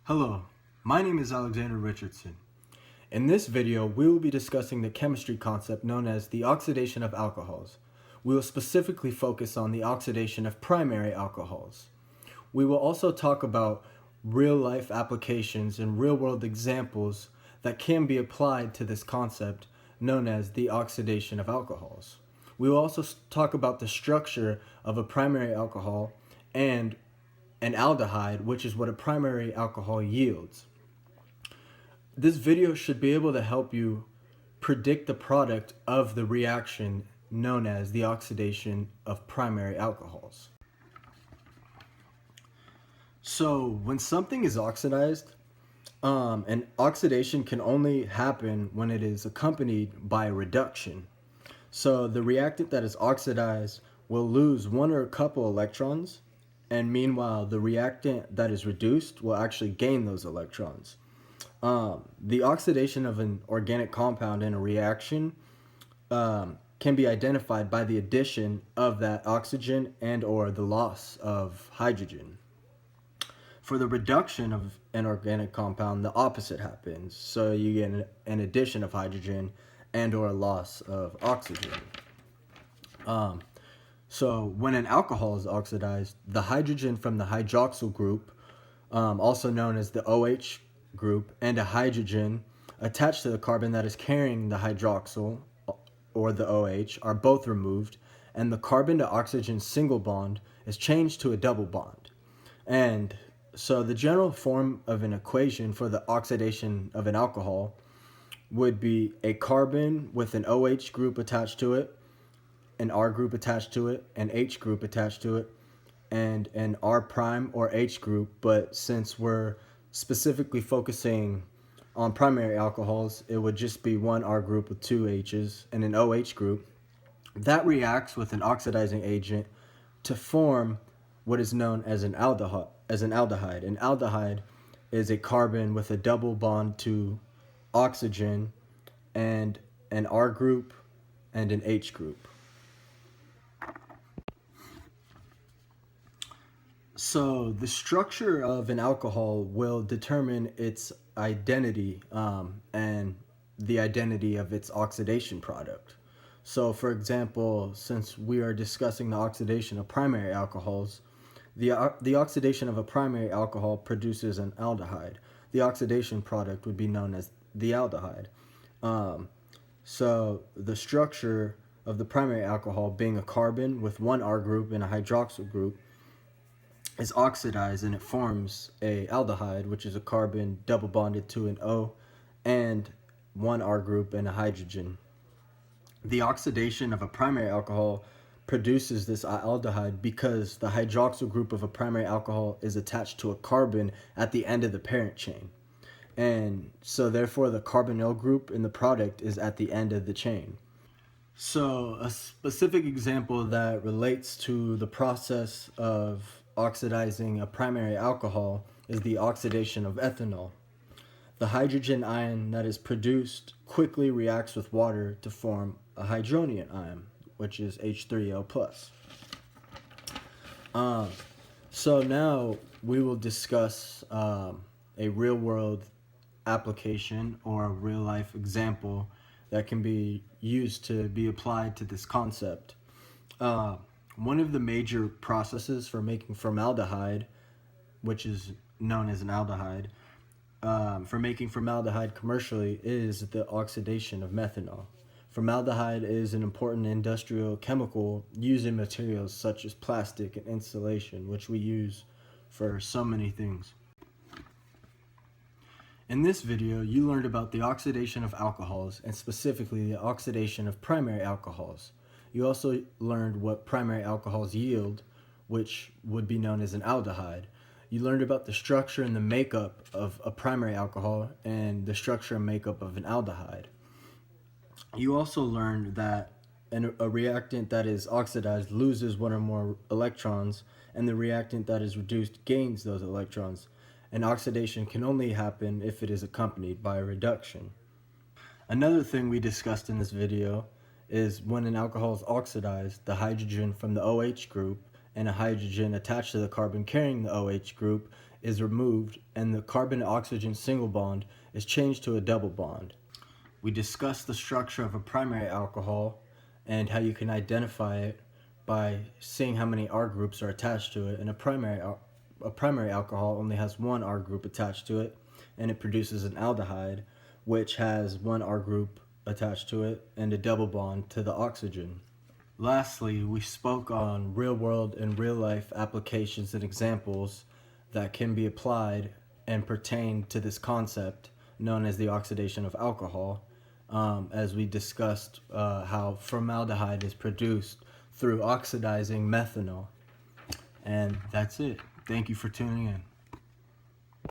Hello, my name is Alexander Richardson. In this video, we will be discussing the chemistry concept known as the oxidation of alcohols. We will specifically focus on the oxidation of primary alcohols. We will also talk about real-life applications and real-world examples that can be applied to this concept known as the oxidation of alcohols. We will also talk about the structure of a primary alcohol and an aldehyde, which is what a primary alcohol yields. This video should be able to help you predict the product of the reaction known as the oxidation of primary alcohols. So when something is oxidized, an oxidation can only happen when it is accompanied by a reduction. So the reactant that is oxidized will lose one or a couple electrons, and meanwhile the reactant that is reduced will actually gain those electrons. The oxidation of an organic compound in a reaction can be identified by the addition of that oxygen and or the loss of hydrogen. For the reduction of an organic compound, the opposite happens. So you get an addition of hydrogen and or a loss of oxygen. So when an alcohol is oxidized, the hydrogen from the hydroxyl group, also known as the OH group, and a hydrogen attached to the carbon that is carrying the hydroxyl or the OH are both removed, and the carbon to oxygen single bond is changed to a double bond. And so the general form of an equation for the oxidation of an alcohol would be a carbon with an OH group attached to it, an R group attached to it, an H group attached to it, and an R prime or H group. But since we're specifically focusing on primary alcohols, it would just be one R group with two H's and an OH group. That reacts with an oxidizing agent to form what is known as an aldehyde. An aldehyde is a carbon with a double bond to oxygen and an R group and an H group. So the structure of an alcohol will determine its identity and the identity of its oxidation product. So for example, since we are discussing the oxidation of primary alcohols, the oxidation of a primary alcohol produces an aldehyde. The oxidation product would be known as the aldehyde. So the structure of the primary alcohol being a carbon with one R group and a hydroxyl group is oxidized, and it forms a aldehyde, which is a carbon double bonded to an O and one R group and a hydrogen. The oxidation of a primary alcohol produces this aldehyde because the hydroxyl group of a primary alcohol is attached to a carbon at the end of the parent chain. And so therefore the carbonyl group in the product is at the end of the chain. So a specific example that relates to the process of oxidizing a primary alcohol is the oxidation of ethanol. The hydrogen ion that is produced quickly reacts with water to form a hydronium ion, which is H3O+. So now we will discuss a real-world application or a real-life example that can be used to be applied to this concept. One of the major processes for making formaldehyde, which is known as an aldehyde, for making formaldehyde commercially is the oxidation of methanol. Formaldehyde is an important industrial chemical used in materials such as plastic and insulation, which we use for so many things. In this video, you learned about the oxidation of alcohols, and specifically the oxidation of primary alcohols. You also learned what primary alcohols yield, which would be known as an aldehyde. You learned about the structure and the makeup of a primary alcohol and the structure and makeup of an aldehyde. You also learned that a reactant that is oxidized loses one or more electrons, and the reactant that is reduced gains those electrons. And oxidation can only happen if it is accompanied by a reduction. Another thing we discussed in this video is when an alcohol is oxidized, the hydrogen from the OH group and a hydrogen attached to the carbon carrying the OH group is removed and the carbon-oxygen single bond is changed to a double bond. We discussed the structure of a primary alcohol and how you can identify it by seeing how many R groups are attached to it. And a primary alcohol only has one R group attached to it, and it produces an aldehyde, which has one R group attached to it and a double bond to the oxygen. Lastly, we spoke on real-world and real-life applications and examples that can be applied and pertain to this concept known as the oxidation of alcohol, as we discussed how formaldehyde is produced through oxidizing methanol. And that's it. Thank you for tuning in.